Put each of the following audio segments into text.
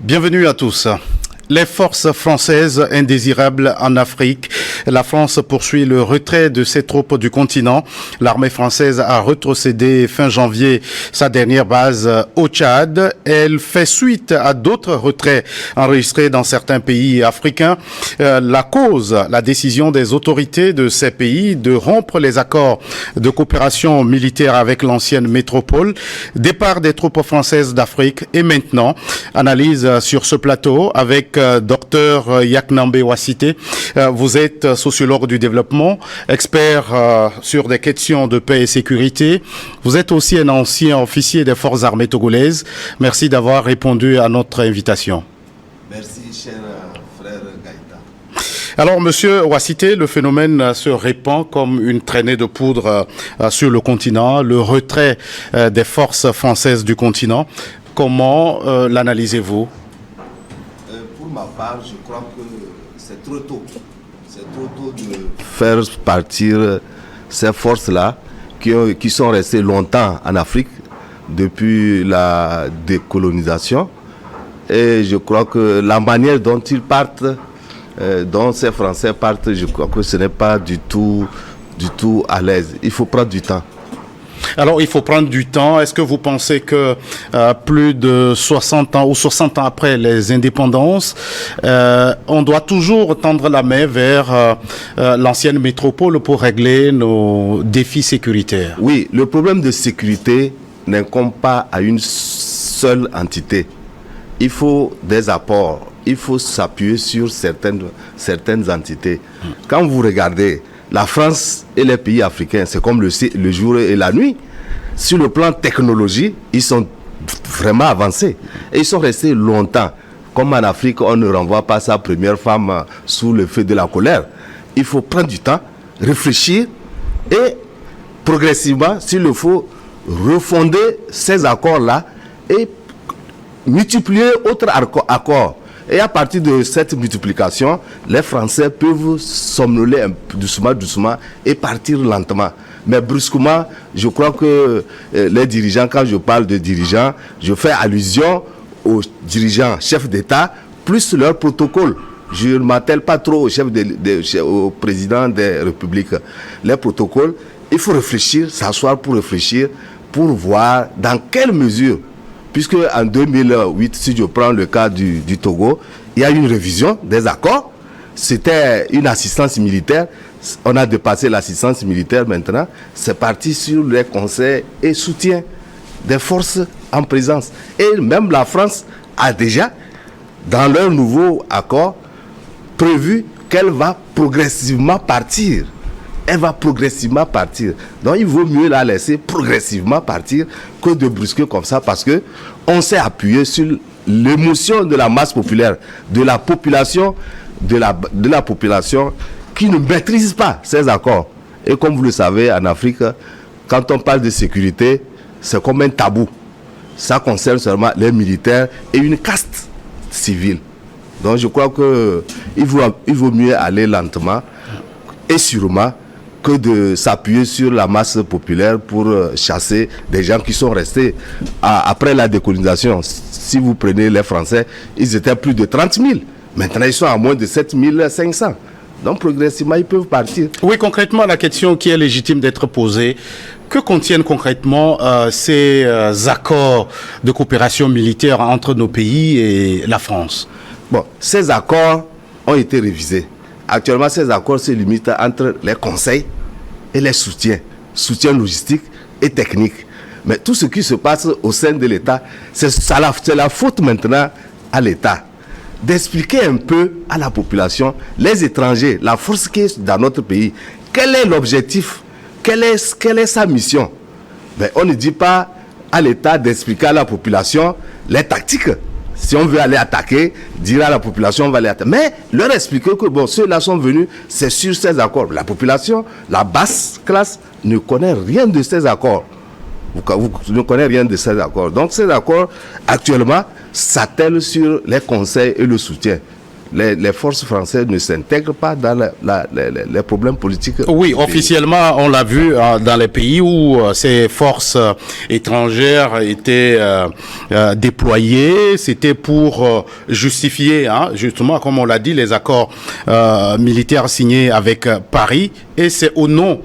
Bienvenue à tous. Les forces françaises indésirables en Afrique. La France poursuit le retrait de ses troupes du continent. L'armée française a rétrocédé fin janvier sa dernière base au Tchad. Elle fait suite à d'autres retraits enregistrés dans certains pays africains. La cause, la décision des autorités de ces pays de rompre les accords de coopération militaire avec l'ancienne métropole. Départ des troupes françaises d'Afrique et maintenant, analyse sur ce plateau avec Dr Yaknambe Ouassité. Vous êtes sociologue du développement, expert sur des questions de paix et sécurité. Vous êtes aussi un ancien officier des forces armées togolaises. Merci d'avoir répondu à notre invitation. Merci, cher frère Gaïta. Alors, monsieur Ouassité, le phénomène se répand comme une traînée de poudre sur le continent, le retrait des forces françaises du continent. Comment l'analysez-vous ? Pour ma part, je crois que c'est trop tôt. C'est trop tôt de faire partir ces forces-là qui sont restées longtemps en Afrique depuis la décolonisation. Et je crois que la manière dont ils partent, dont ces Français partent, je crois que ce n'est pas du tout à l'aise. Il faut prendre du temps. Alors, il faut prendre du temps. Est-ce que vous pensez que plus de 60 ans ou 60 ans après les indépendances, on doit toujours tendre la main vers l'ancienne métropole pour régler nos défis sécuritaires? Oui, le problème de sécurité n'incombe pas à une seule entité. Il faut des apports. Il faut s'appuyer sur certaines entités. Quand vous regardez la France et les pays africains, c'est comme le jour et la nuit. Sur le plan technologie, ils sont vraiment avancés. Et ils sont restés longtemps. Comme en Afrique, on ne renvoie pas sa première femme sous le feu de la colère. Il faut prendre du temps, réfléchir et progressivement, s'il le faut, refonder ces accords-là et multiplier autres accords. Et à partir de cette multiplication, les Français peuvent somnoler doucement et partir lentement. Mais brusquement, je crois que les dirigeants, quand je parle de dirigeants, je fais allusion aux dirigeants, chefs d'État, plus leur protocole. Je ne m'attelle pas trop au président des républiques. Les protocoles, il faut réfléchir, s'asseoir pour réfléchir, pour voir dans quelle mesure. Puisque en 2008, si je prends le cas du Togo, il y a une révision des accords. C'était une assistance militaire. On a dépassé l'assistance militaire maintenant. C'est parti sur les conseils et soutien des forces en présence. Et même la France a déjà, dans leur nouveau accord, prévu qu'elle va progressivement partir. Elle va progressivement partir. Donc il vaut mieux la laisser progressivement partir que de brusquer comme ça, parce que on s'est appuyé sur l'émotion de la masse populaire, de la population qui ne maîtrise pas ces accords. Et comme vous le savez, en Afrique, quand on parle de sécurité, c'est comme un tabou. Ça concerne seulement les militaires et une caste civile. Donc je crois qu'il vaut mieux aller lentement et sûrement que de s'appuyer sur la masse populaire pour chasser des gens qui sont restés après la décolonisation. Si vous prenez les Français, ils étaient plus de 30 000. Maintenant, ils sont à moins de 7 500. Donc, progressivement, ils peuvent partir. Oui, concrètement, la question qui est légitime d'être posée, que contiennent concrètement ces accords de coopération militaire entre nos pays et la France? Bon, ces accords ont été révisés. Actuellement, ces accords se limitent entre les conseils et les soutiens logistiques et techniques. Mais tout ce qui se passe au sein de l'État, c'est la faute maintenant à l'État d'expliquer un peu à la population, les étrangers, la force qui est dans notre pays, quel est l'objectif, quelle est sa mission. Mais on ne dit pas à l'État d'expliquer à la population les tactiques. Si on veut aller attaquer, dire à la population, on va aller attaquer. Mais leur expliquer que bon, ceux-là sont venus, c'est sur ces accords. La population, la basse classe, ne connaît rien de ces accords. Vous ne connaissez rien de ces accords. Donc ces accords, actuellement, s'attellent sur les conseils et le soutien. les forces françaises ne s'intègrent pas dans les problèmes politiques. Oui, officiellement, on l'a vu dans les pays où ces forces étrangères étaient déployées, c'était pour justifier, justement, comme on l'a dit, les accords militaires signés avec Paris, et c'est au nom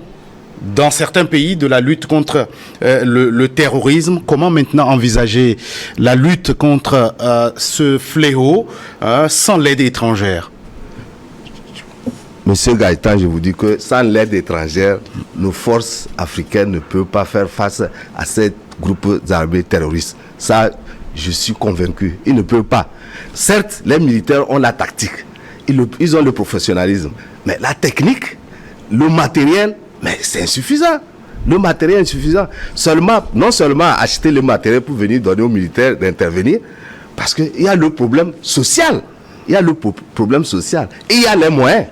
dans certains pays de la lutte contre le terrorisme. Comment maintenant envisager la lutte contre ce fléau sans l'aide étrangère? Monsieur Gaëtan, je vous dis que sans l'aide étrangère, nos forces africaines ne peuvent pas faire face à ces groupes armés terroristes. Ça, je suis convaincu. Ils ne peuvent pas. Certes, les militaires ont la tactique. Ils ont le professionnalisme. Mais la technique, le matériel, mais c'est insuffisant. Le matériel est insuffisant. Non seulement acheter le matériel pour venir donner aux militaires d'intervenir, parce qu'il y a le problème social. Il y a le problème social. Et il y a les moyens.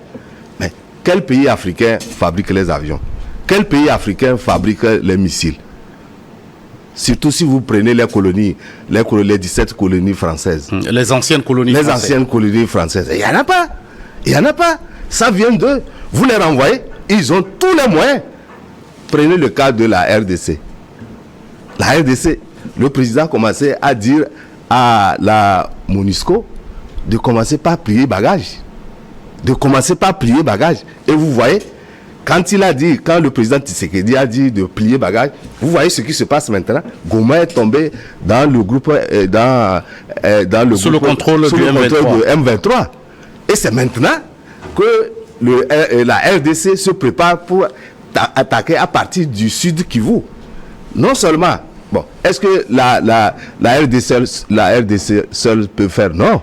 Mais quel pays africain fabrique les avions? Quel pays africain fabrique les missiles? Surtout si vous prenez les colonies, les 17 colonies françaises. Les anciennes colonies françaises. Les anciennes colonies françaises. Il n'y en a pas. Il n'y en a pas. Ça vient d'eux. Vous les renvoyez. Ils ont tous les moyens. Prenez le cas de la RDC. La RDC, le président a commencé à dire à la MONUSCO de commencer par plier bagages. De commencer par plier bagages. Et vous voyez, quand le président Tshisekedi a dit de plier bagages, vous voyez ce qui se passe maintenant. Goma est tombé dans le groupe, sous le contrôle du M23. Et c'est maintenant que la RDC se prépare pour attaquer à partir du sud Kivu. Non seulement, est-ce que la RDC seule peut faire? Non.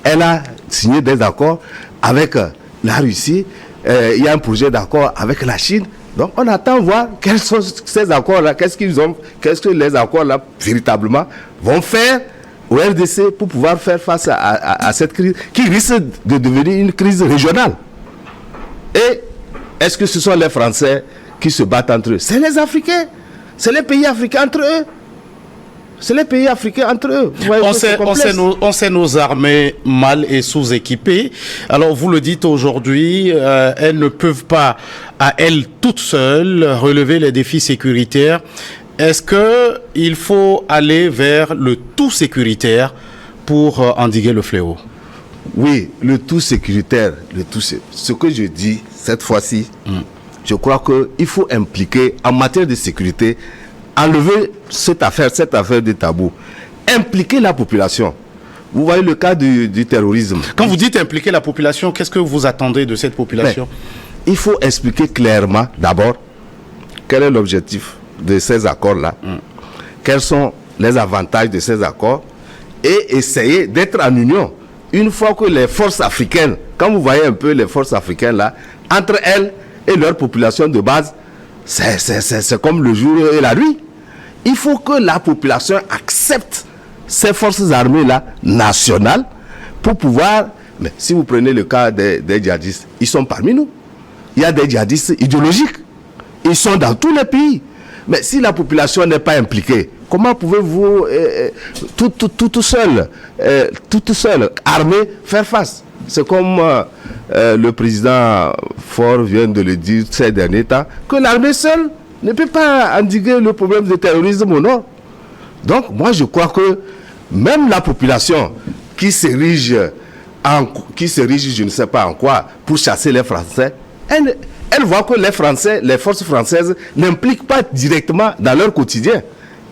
Elle a signé des accords avec la Russie. Il y a un projet d'accord avec la Chine. Donc on attend voir quels sont ces accords-là, qu'est-ce que les accords-là véritablement vont faire au RDC pour pouvoir faire face à cette crise qui risque de devenir une crise régionale. Et est-ce que ce sont les Français qui se battent entre eux? C'est les Africains. C'est les pays africains entre eux. C'est les pays africains entre eux. On sait nos armées mal et sous-équipées. Alors vous le dites aujourd'hui, elles ne peuvent pas à elles toutes seules relever les défis sécuritaires. Est-ce qu'il faut aller vers le tout sécuritaire pour endiguer le fléau? Oui, le tout sécuritaire, ce que je dis cette fois-ci, je crois qu'il faut impliquer en matière de sécurité, enlever cette affaire de tabou, impliquer la population. Vous voyez le cas du terrorisme. Quand vous dites impliquer la population, qu'est-ce que vous attendez de cette population? Il faut expliquer clairement, d'abord, quel est l'objectif de ces accords-là, quels sont les avantages de ces accords, et essayer d'être en union. Une fois que les forces africaines, quand vous voyez un peu les forces africaines là, entre elles et leur population de base, c'est comme le jour et la nuit. Il faut que la population accepte ces forces armées là, nationales, pour pouvoir... Mais si vous prenez le cas des djihadistes, ils sont parmi nous. Il y a des djihadistes idéologiques. Ils sont dans tous les pays. Mais si la population n'est pas impliquée, comment pouvez-vous toute seule, armée, faire face? C'est comme le président Faure vient de le dire ces derniers temps, que l'armée seule ne peut pas endiguer le problème du terrorisme au nord. Donc moi je crois que même la population qui s'érige je ne sais pas en quoi pour chasser les Français, elle voit que les forces françaises n'impliquent pas directement dans leur quotidien.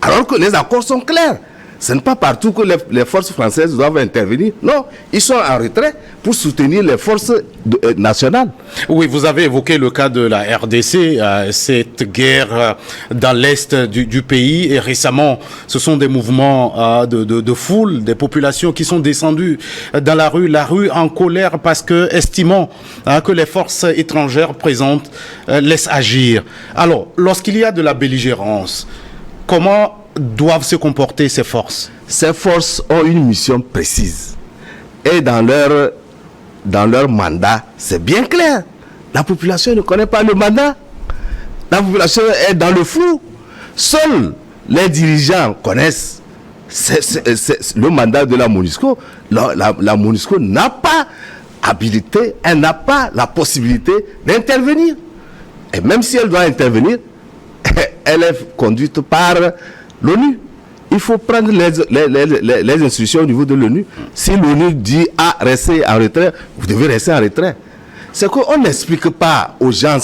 Alors que les accords sont clairs. Ce n'est pas partout que les forces françaises doivent intervenir. Non, ils sont en retrait pour soutenir les forces nationales. Oui, vous avez évoqué le cas de la RDC, cette guerre dans l'est du pays. Et récemment, ce sont des mouvements de foule, des populations qui sont descendues dans la rue en colère parce que, estimant que les forces étrangères présentes laissent agir. Alors, lorsqu'il y a de la belligérance, comment doivent se comporter ces forces? Ces forces ont une mission précise. Et dans leur mandat, c'est bien clair. La population ne connaît pas le mandat. La population est dans le flou. Seuls les dirigeants connaissent le mandat de la MONUSCO. La MONUSCO n'a pas habilité, elle n'a pas la possibilité d'intervenir. Et même si elle doit intervenir, elle est conduite par l'ONU. Il faut prendre les instructions au niveau de l'ONU. Si l'ONU dit « Ah, restez en retrait », vous devez rester en retrait. C'est qu'on n'explique pas aux gens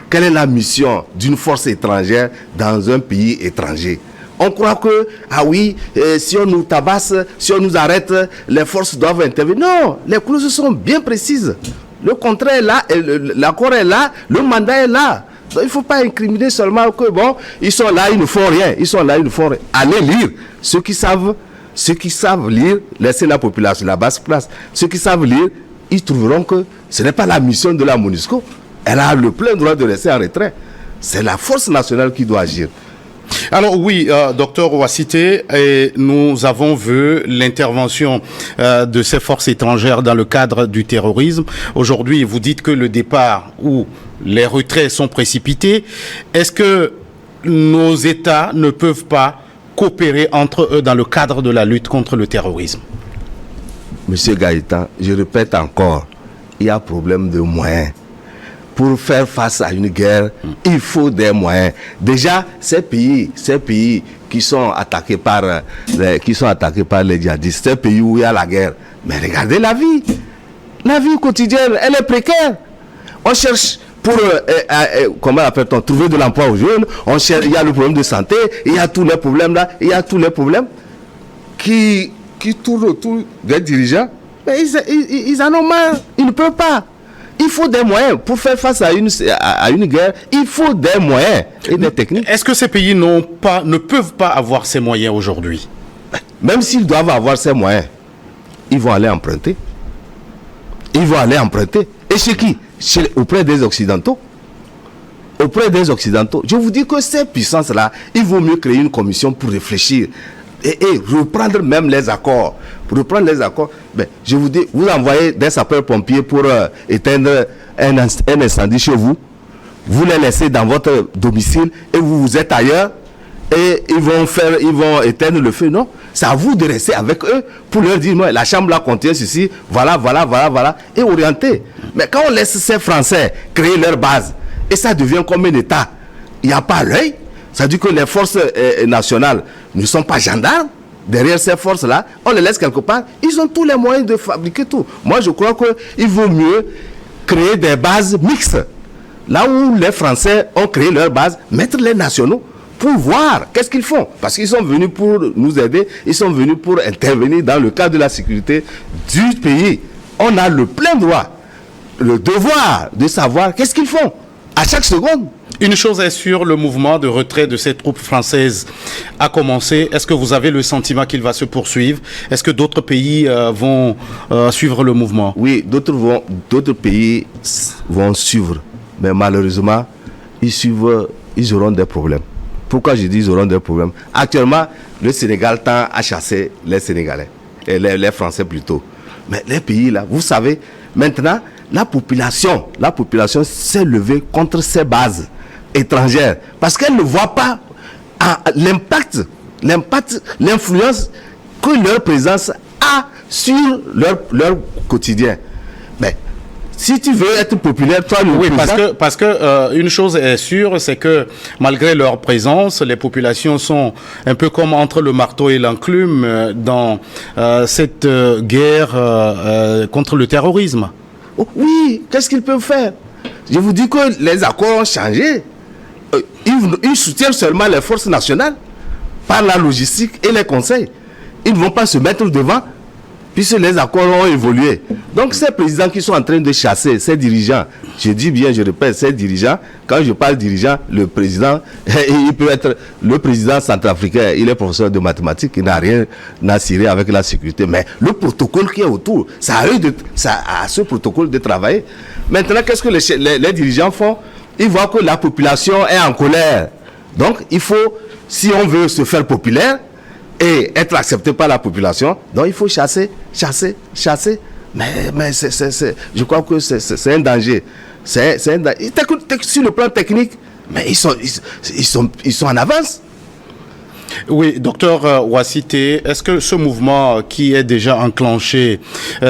quelle est la mission d'une force étrangère dans un pays étranger. On croit que, ah oui, si on nous tabasse, si on nous arrête, les forces doivent intervenir. Non, les clauses sont bien précises. Le contrat est là, l'accord est là, le mandat est là. Donc, il ne faut pas incriminer seulement que, bon, ils sont là, ils ne font rien. Ils sont là, ils ne font rien. Allez lire. Ceux qui savent lire, laissez la population, la basse place. Ceux qui savent lire, ils trouveront que ce n'est pas la mission de la MONUSCO. Elle a le plein droit de rester en retrait. C'est la force nationale qui doit agir. Alors oui, docteur Ouassité, nous avons vu l'intervention de ces forces étrangères dans le cadre du terrorisme. Aujourd'hui, vous dites que le départ ou les retraits sont précipités. Est-ce que nos États ne peuvent pas coopérer entre eux dans le cadre de la lutte contre le terrorisme? Monsieur Gaëtan, je répète encore, il y a problème de moyens. Pour faire face à une guerre, il faut des moyens. Déjà, ces pays qui sont attaqués par les djihadistes, ces pays où il y a la guerre, mais regardez la vie quotidienne, elle est précaire. On cherche pour comment appelle-t-on, trouver de l'emploi aux jeunes. On cherche, il y a le problème de santé, il y a tous les problèmes là, il y a tous les problèmes qui tournent autour des dirigeants. Mais ils en ont marre, ils ne peuvent pas. Il faut des moyens pour faire face à une guerre. Il faut des moyens et des techniques. Est-ce que ces pays ne peuvent pas avoir ces moyens aujourd'hui? Même s'ils doivent avoir ces moyens, ils vont aller emprunter. Ils vont aller emprunter. Et chez qui? Auprès des Occidentaux. Auprès des Occidentaux. Je vous dis que ces puissances-là, il vaut mieux créer une commission pour réfléchir et reprendre même les accords. Pour reprendre les accords, ben, je vous dis, vous envoyez des sapeurs-pompiers pour éteindre un incendie chez vous. Vous les laissez dans votre domicile et vous êtes ailleurs et ils vont éteindre le feu. Non, c'est à vous de rester avec eux pour leur dire, non, la chambre là contient ceci, voilà, et orienter. Mais quand on laisse ces Français créer leur base et ça devient comme un État, il n'y a pas l'œil. Ça dit que les forces nationales ne sont pas gendarmes. Derrière ces forces-là, on les laisse quelque part. Ils ont tous les moyens de fabriquer tout. Moi, je crois qu'il vaut mieux créer des bases mixtes. Là où les Français ont créé leur base, mettre les nationaux pour voir qu'est-ce qu'ils font. Parce qu'ils sont venus pour nous aider, ils sont venus pour intervenir dans le cadre de la sécurité du pays. On a le plein droit, le devoir de savoir qu'est-ce qu'ils font à chaque seconde. Une chose est sûre, le mouvement de retrait de ces troupes françaises a commencé. Est-ce que vous avez le sentiment qu'il va se poursuivre? Est-ce que d'autres pays vont suivre le mouvement? Oui, d'autres pays vont suivre. Mais malheureusement, ils auront des problèmes. Pourquoi je dis ils auront des problèmes? Actuellement, le Sénégal tend à chasser les Sénégalais, et les Français plutôt. Mais les pays là, vous savez, maintenant, la population s'est levée contre ces bases étrangères parce qu'elle ne voit pas l'impact, l'influence que leur présence a sur leur quotidien. Mais si tu veux être populaire, toi, oui, parce que une chose est sûre, c'est que malgré leur présence, les populations sont un peu comme entre le marteau et l'enclume dans cette guerre contre le terrorisme. Oh, oui, qu'est-ce qu'ils peuvent faire? Je vous dis que les accords ont changé. Ils soutiennent seulement les forces nationales par la logistique et les conseils. Ils ne vont pas se mettre devant puisque les accords ont évolué. Donc ces présidents qui sont en train de chasser, ces dirigeants, je dis bien, je répète, ces dirigeants, quand je parle dirigeant, le président, il peut être le président centrafricain, il est professeur de mathématiques, il n'a rien à cirer avec la sécurité. Mais le protocole qui est autour, ça a ce protocole de travailler. Maintenant, qu'est-ce que les dirigeants font? Ils voient que la population est en colère. Donc, il faut, si on veut se faire populaire et être accepté par la population, donc il faut chasser. Mais je crois que c'est un danger. C'est un danger. Sur le plan technique, mais ils sont en avance. Oui, docteur Ouassité, est-ce que ce mouvement qui est déjà enclenché,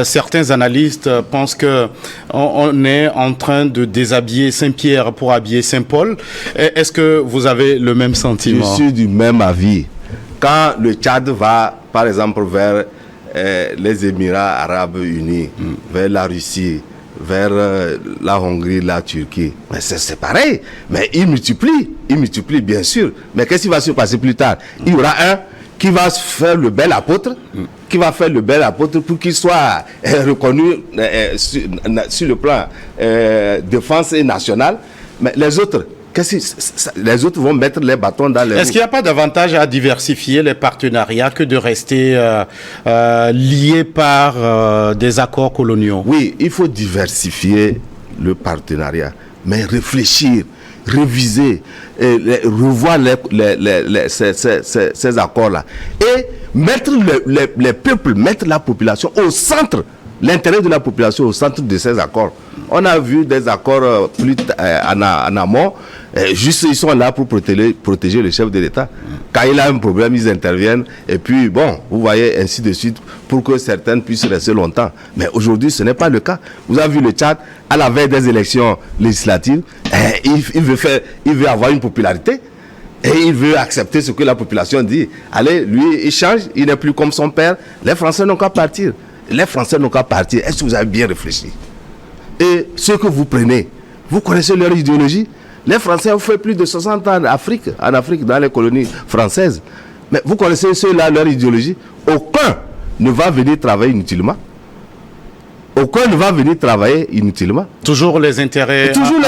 certains analystes pensent que on est en train de déshabiller Saint-Pierre pour habiller Saint-Paul? Est-ce que vous avez le même sentiment? Je suis du même avis. Quand le Tchad va, par exemple, vers les Émirats Arabes Unis, vers la Russie, vers la Hongrie, la Turquie, mais c'est pareil. Mais il multiplie bien sûr. Mais qu'est-ce qui va se passer plus tard? Il y aura un qui va faire le bel apôtre, pour qu'il soit reconnu sur le plan défense et national. Mais les autres, les autres vont mettre les bâtons dans les roues. Est-ce qu'il n'y a pas d'avantage à diversifier les partenariats que de rester liés par des accords coloniaux? Oui, il faut diversifier le partenariat, mais réfléchir, réviser, revoir ces accords-là et mettre les peuples, mettre la population au centre, l'intérêt de la population au centre de ces accords. On a vu des accords plus en amont, juste ils sont là pour protéger le chef de l'État. Quand il a un problème, ils interviennent et puis bon, vous voyez, ainsi de suite, pour que certaines puissent rester longtemps. Mais aujourd'hui, ce n'est pas le cas. Vous avez vu le Tchad, à la veille des élections législatives, il veut avoir une popularité. Et il veut accepter ce que la population dit. Allez, lui, il change, il n'est plus comme son père. Les Français n'ont qu'à partir. Est-ce que vous avez bien réfléchi? Et ce que vous prenez, vous connaissez leur idéologie? Les Français ont fait plus de 60 ans en Afrique, dans les colonies françaises. Mais vous connaissez ceux-là, leur idéologie? Aucun ne va venir travailler inutilement. Toujours les intérêts. Toujours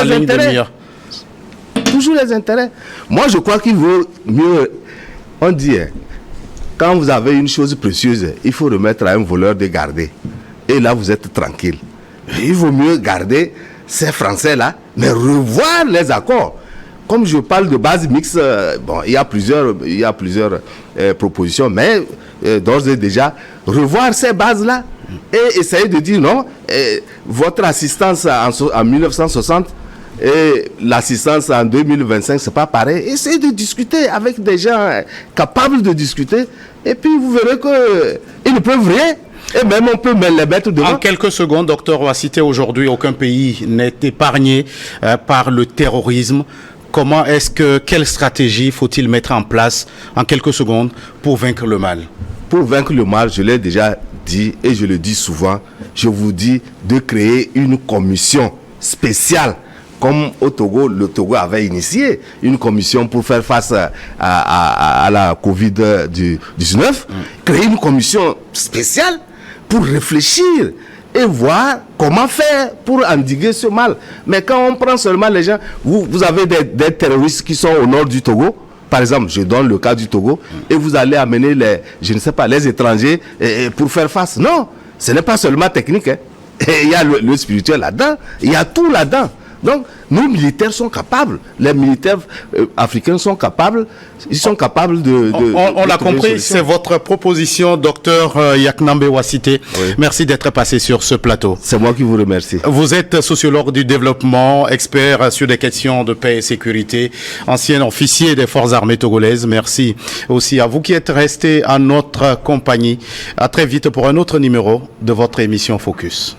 les intérêts. Moi, je crois qu'il vaut mieux. On dit, quand vous avez une chose précieuse, il faut remettre à un voleur de garder. Et là, vous êtes tranquille. Il vaut mieux garder ces Français-là, mais revoir les accords. Comme je parle de base mixte, bon, il y a plusieurs propositions, mais d'ores et déjà, revoir ces bases-là et essayer de dire non, votre assistance en 1960 et l'assistance en 2025, c'est pas pareil. Essayez de discuter avec des gens capables de discuter, et puis vous verrez qu'ils ne peuvent rien. Et même on peut les mettre devant. En quelques secondes, docteur Ouassité, aujourd'hui, aucun pays n'est épargné par le terrorisme. Quelle stratégie faut-il mettre en place en quelques secondes pour vaincre le mal? Pour vaincre le mal, je l'ai déjà dit et je le dis souvent, je vous dis de créer une commission spéciale. Comme au Togo, le Togo avait initié une commission pour faire face à la Covid-19, créer une commission spéciale pour réfléchir et voir comment faire pour endiguer ce mal. Mais quand on prend seulement les gens, vous avez des terroristes qui sont au nord du Togo, par exemple, je donne le cas du Togo, et vous allez amener les étrangers pour faire face. Non, ce n'est pas seulement technique. Il y a le spirituel là-dedans, il y a tout là-dedans. Donc, nos militaires sont capables, les militaires africains sont capables, ils sont capables de... On l'a compris, c'est votre proposition, docteur Yaknambe Ouassité. Oui. Merci d'être passé sur ce plateau. C'est moi qui vous remercie. Vous êtes sociologue du développement, expert sur des questions de paix et sécurité, ancien officier des forces armées togolaises. Merci aussi à vous qui êtes restés à notre compagnie. À très vite pour un autre numéro de votre émission Focus.